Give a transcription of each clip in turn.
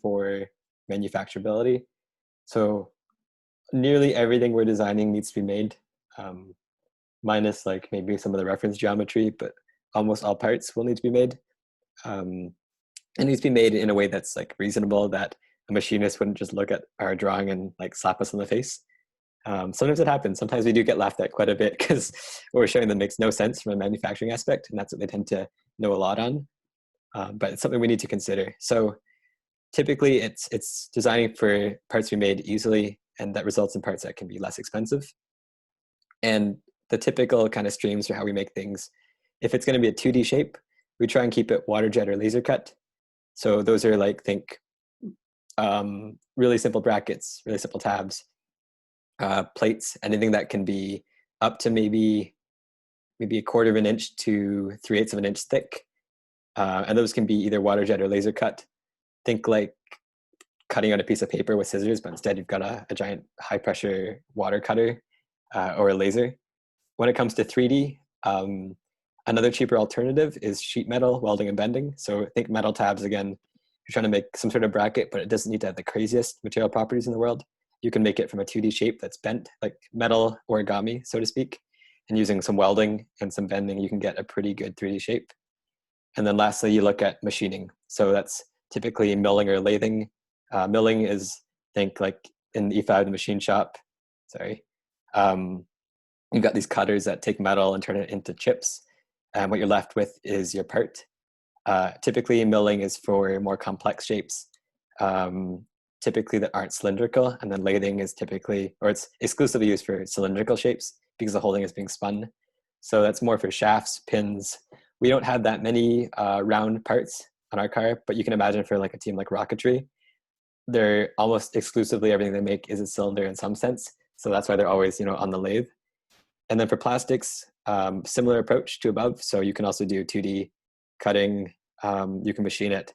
for manufacturability. So nearly everything we're designing needs to be made, minus like maybe some of the reference geometry, but almost all parts will need to be made. It needs to be made in a way that's like reasonable, that a machinist wouldn't just look at our drawing and like slap us in the face. Sometimes it happens. Sometimes we do get laughed at quite a bit because what we're showing them makes no sense from a manufacturing aspect, and that's what they tend to know a lot on. But it's something we need to consider. So typically it's designing for parts to be made easily, and that results in parts that can be less expensive. And the typical kind of streams for how we make things, if it's going to be a 2D shape, we try and keep it water jet or laser cut. So those are like, think really simple brackets, really simple tabs, plates, anything that can be up to maybe a quarter of an inch to 3/8 of an inch thick. And those can be either water jet or laser cut. Think like cutting on a piece of paper with scissors, but instead you've got a giant high pressure water cutter or a laser. When it comes to 3D, another cheaper alternative is sheet metal welding and bending. So think metal tabs again. You're trying to make some sort of bracket, but it doesn't need to have the craziest material properties in the world. You can make it from a 2D shape that's bent, like metal origami, so to speak. And using some welding and some bending, you can get a pretty good 3D shape. And then lastly, you look at machining. So that's typically milling or lathing. Milling is, think like in the E5, the machine shop, sorry. You've got these cutters that take metal and turn it into chips. And what you're left with is your part. Typically milling is for more complex shapes, typically that aren't cylindrical. And then lathing is typically, or it's exclusively used for cylindrical shapes because the whole thing is being spun. So that's more for shafts, pins. We don't have that many round parts on our car, but you can imagine for like a team like Rocketry, they're almost exclusively everything they make is a cylinder in some sense. So that's why they're always, on the lathe. And then for plastics, similar approach to above. So you can also do 2D cutting. You can machine it.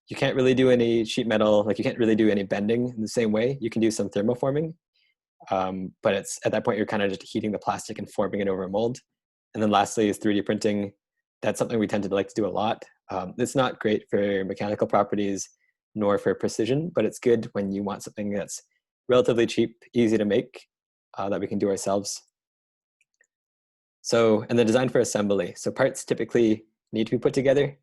You can't really do any sheet metal, like you can't really do any bending in the same way. You can do some thermoforming, but it's at that point you're kind of just heating the plastic and forming it over a mold. And then lastly is 3D printing. That's something we tend to like to do a lot. It's not great for mechanical properties nor for precision, but it's good when you want something that's relatively cheap, easy to make, that we can do ourselves. So, and then design for assembly. So parts typically need to be put together.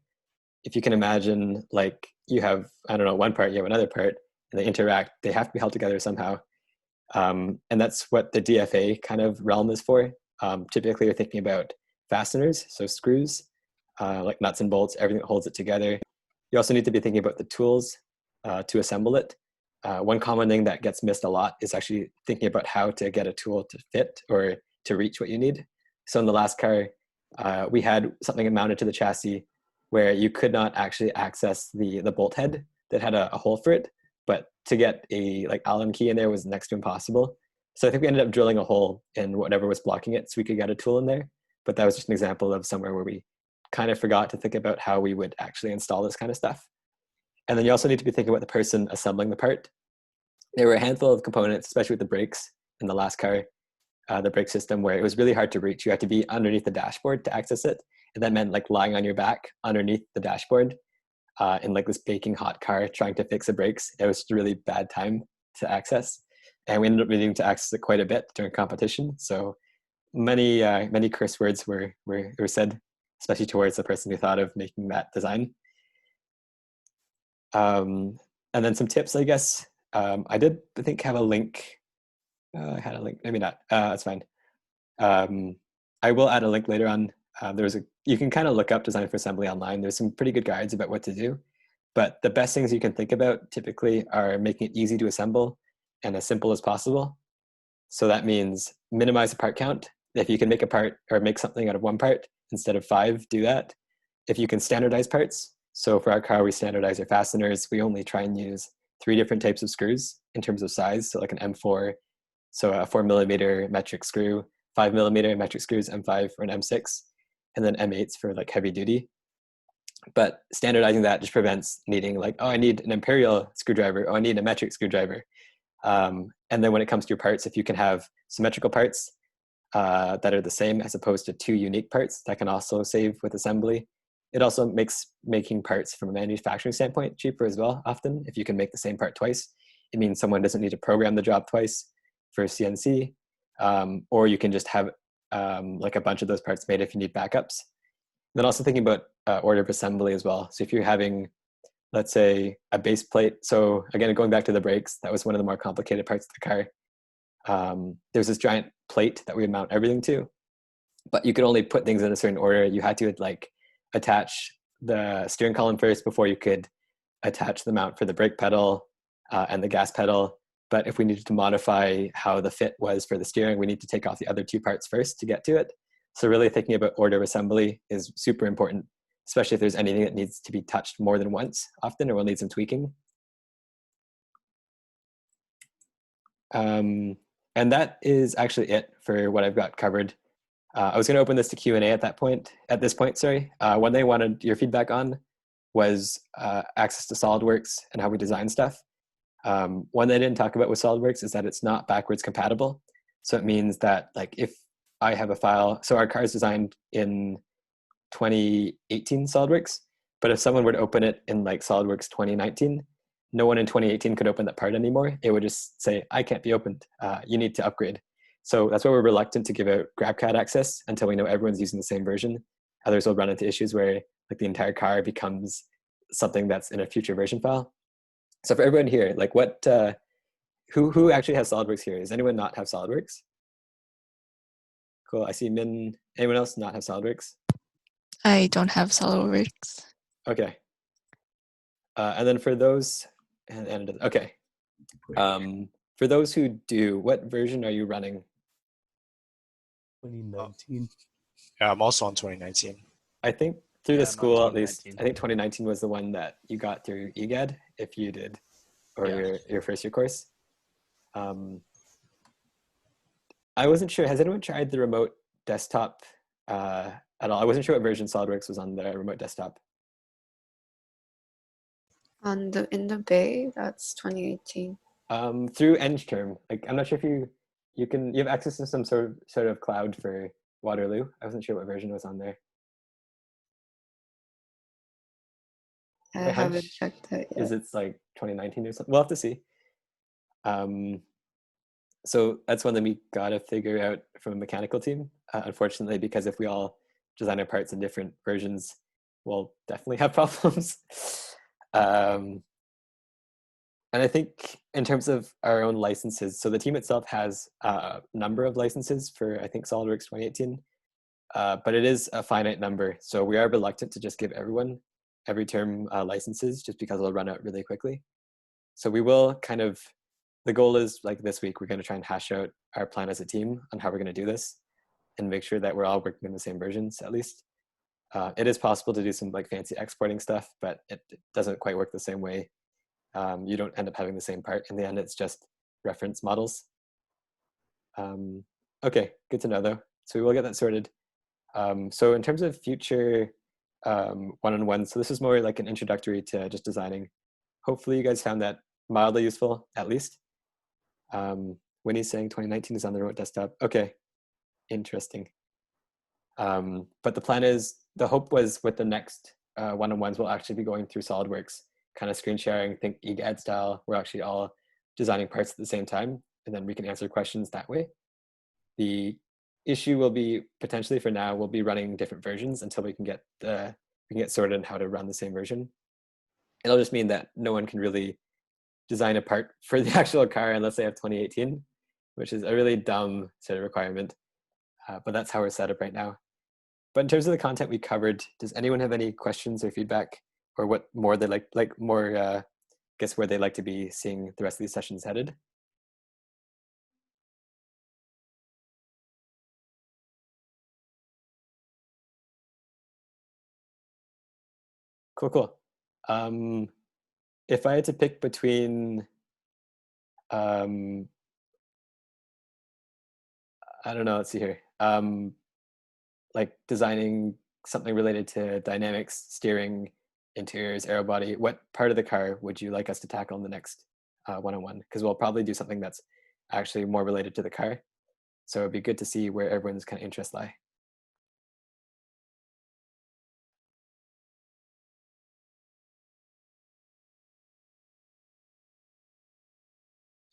If you can imagine, like you have, I don't know, one part, you have another part, and they interact, they have to be held together somehow. And that's what the DFA kind of realm is for. Typically you're thinking about fasteners, so screws, like nuts and bolts, everything that holds it together. You also need to be thinking about the tools to assemble it. One common thing that gets missed a lot is actually thinking about how to get a tool to fit or to reach what you need. So in the last car, we had something mounted to the chassis where you could not actually access the bolt head that had a hole for it, but to get a like Allen key in there was next to impossible. So I think we ended up drilling a hole in whatever was blocking it so we could get a tool in there. But that was just an example of somewhere where we kind of forgot to think about how we would actually install this kind of stuff. And then you also need to be thinking about the person assembling the part. There were a handful of components, especially with the brakes in the last car, the brake system, where it was really hard to reach. You had to be underneath the dashboard to access it. And that meant like lying on your back underneath the dashboard in like this baking hot car trying to fix the brakes. It was just a really bad time to access. And we ended up needing to access it quite a bit during competition. So many curse words were said, especially towards the person who thought of making that design. And then some tips, I guess. I think have a link. I had a link, maybe not. That's fine. I will add a link later on. You can kind of look up design for assembly online. There's some pretty good guides about what to do, but the best things you can think about typically are making it easy to assemble and as simple as possible. So that means minimize the part count. If you can make a part or make something out of one part instead of 5, do that. If you can standardize parts. So for our car, we standardize our fasteners. We only try and use 3 different types of screws in terms of size. So like an M4, so a 4mm metric screw, 5mm metric screws, M5 or an M6, and then M8s for like heavy duty. But standardizing that just prevents needing like, oh, I need an imperial screwdriver. Oh, I need a metric screwdriver. And then when it comes to your parts, if you can have symmetrical parts that are the same as opposed to 2 unique parts, that can also save with assembly. It also makes making parts from a manufacturing standpoint cheaper as well. Often, if you can make the same part twice, it means someone doesn't need to program the job twice for CNC, or you can just have like a bunch of those parts made if you need backups. Then also thinking about order of assembly as well. So if you're having, let's say, a base plate. So again, going back to the brakes, that was one of the more complicated parts of the car. There's this giant plate that we would mount everything to, but you could only put things in a certain order. You had to like attach the steering column first before you could attach the mount for the brake pedal and the gas pedal. But if we needed to modify how the fit was for the steering, we need to take off the other two parts first to get to it. So really thinking about order of assembly is super important, especially if there's anything that needs to be touched more than once often or will need some tweaking. And that is actually it for what I've got covered. I was going to open this to Q&A at this point, sorry. One thing I wanted your feedback on was access to SolidWorks and how we design stuff. One that I didn't talk about with SolidWorks is that it's not backwards compatible. So it means that like if I have a file, so our car is designed in 2018 SolidWorks, but if someone were to open it in like SolidWorks 2019, no one in 2018 could open that part anymore. It would just say, I can't be opened. You need to upgrade. So that's why we're reluctant to give out GrabCAD access until we know everyone's using the same version. Others will run into issues where like the entire car becomes something that's in a future version file. So for everyone here, like what, who actually has SolidWorks here? Does anyone not have SolidWorks? Cool, I see Min. Anyone else not have SolidWorks? I don't have SolidWorks. Okay. And then for those, okay. For those who do, what version are you running? 2019. Yeah, I'm also on 2019. I think through the I'm on school, at least, 2019. I think 2019 was the one that you got through EGAD, if you did, or your first year course. I wasn't sure, has anyone tried the remote desktop at all? I wasn't sure what version SolidWorks was on the remote desktop. In the Bay, that's 2018. Through Engterm, like I'm not sure if you have access to some sort of cloud for Waterloo. I wasn't sure what version was on there. I My haven't hunch checked that yet. is it's like 2019 or something. We'll have to see. So that's one that we gotta figure out from a mechanical team. Unfortunately, because if we all design our parts in different versions, we'll definitely have problems. And I think in terms of our own licenses, so the team itself has a number of licenses for, I think, SolidWorks 2018, but it is a finite number. So we are reluctant to just give everyone every term licenses just because it'll run out really quickly. So we will kind of, the goal is like this week, we're going to try and hash out our plan as a team on how we're going to do this and make sure that we're all working in the same versions at least. It is possible to do some like fancy exporting stuff, but it doesn't quite work the same way. You don't end up having the same part. In the end, it's just reference models. Okay, good to know though. So we will get that sorted. So in terms of future one-on-ones, so this is more like an introductory to just designing. Hopefully you guys found that mildly useful, at least. Winnie's saying 2019 is on the remote desktop. Okay, interesting. But the plan is, the hope was with the next one-on-ones, we'll actually be going through SolidWorks, kind of screen sharing, think EGAD style. We're actually all designing parts at the same time, and then we can answer questions that way. The issue will be potentially for now, we'll be running different versions until we can get sorted on how to run the same version. It'll just mean that no one can really design a part for the actual car unless they have 2018, which is a really dumb sort of requirement. But that's how we're set up right now. But in terms of the content we covered, does anyone have any questions or feedback, or what more they like more, guess where they'd like to be seeing the rest of these sessions headed? Cool. If I had to pick between, I don't know, let's see here. Like designing something related to dynamics, steering, interiors, aero body, what part of the car would you like us to tackle in the next one-on-one? Because we'll probably do something that's actually more related to the car. So it'd be good to see where everyone's kind of interests lie.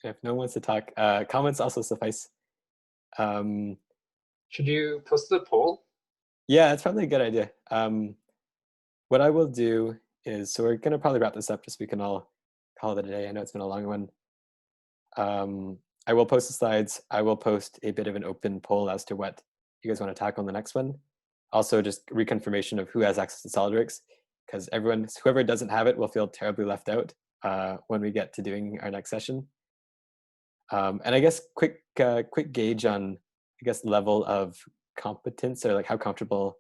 If no one wants to talk, comments also suffice. Should you post the poll? Yeah, it's probably a good idea. What I will do is, so we're gonna probably wrap this up just so we can all call it a day. I know it's been a long one. I will post the slides. I will post a bit of an open poll as to what you guys want to tackle on the next one. Also, just reconfirmation of who has access to SolidWorks, because whoever doesn't have it will feel terribly left out when we get to doing our next session. And I guess quick gauge on, I guess, level of competence, or like how comfortable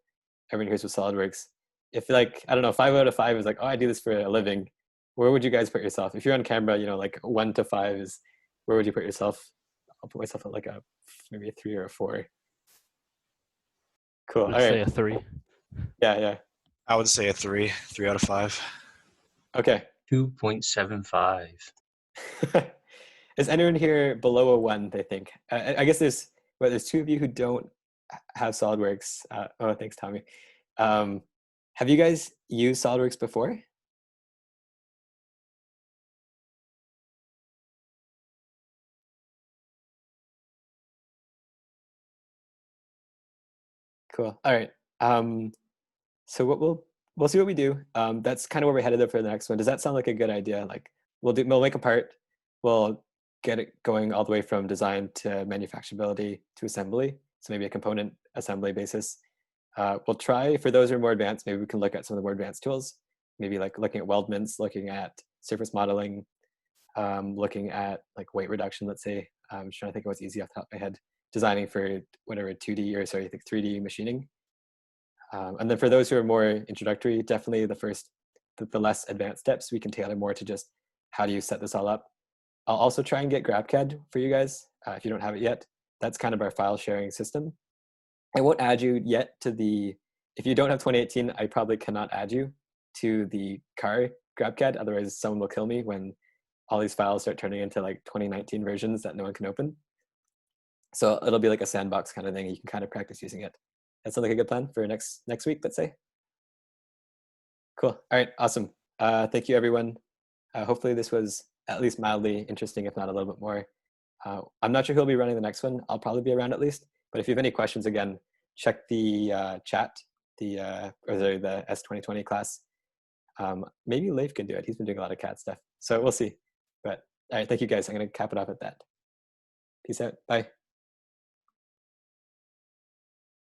everyone here is with SolidWorks. If like, I don't know, 5 out of 5 is like, oh, I do this for a living, where would you guys put yourself? If you're on camera, you know, like 1 to 5 is, where would you put yourself? I'll put myself at like maybe a 3 or a 4. Cool. Let's All say right. a 3. Yeah. I would say a 3 out of 5. Okay. 2.75. Is anyone here below a 1, they think? I guess there's 2 of you who don't have SolidWorks. Oh, thanks, Tommy. Have you guys used SolidWorks before? Cool. All right. So what we'll see what we do. That's kind of where we're headed for the next one. Does that sound like a good idea? Like we'll make a part. We'll get it going all the way from design to manufacturability to assembly. So maybe a component assembly basis. We'll try, for those who are more advanced, maybe we can look at some of the more advanced tools. Maybe like looking at weldments, looking at surface modeling, looking at like weight reduction, let's say. I'm trying to think of what's easy off the top of my head. Designing for whatever 2D or sorry, I think 3D machining. And then for those who are more introductory, definitely the less advanced steps, we can tailor more to just how do you set this all up. I'll also try and get GrabCAD for you guys if you don't have it yet. That's kind of our file sharing system. I won't add you yet to if you don't have 2018, I probably cannot add you to the car GrabCAD. Otherwise, someone will kill me when all these files start turning into like 2019 versions that no one can open. So it'll be like a sandbox kind of thing. You can kind of practice using it. That sounds like a good plan for next week, let's say. Cool. All right, awesome. Thank you, everyone. Hopefully this was at least mildly interesting, if not a little bit more. I'm not sure who'll be running the next one. I'll probably be around at least. But if you have any questions, again, check the chat, the S2020 class. Maybe Leif can do it. He's been doing a lot of CAD stuff. So we'll see. But all right, thank you guys. I'm going to cap it off at that. Peace out. Bye.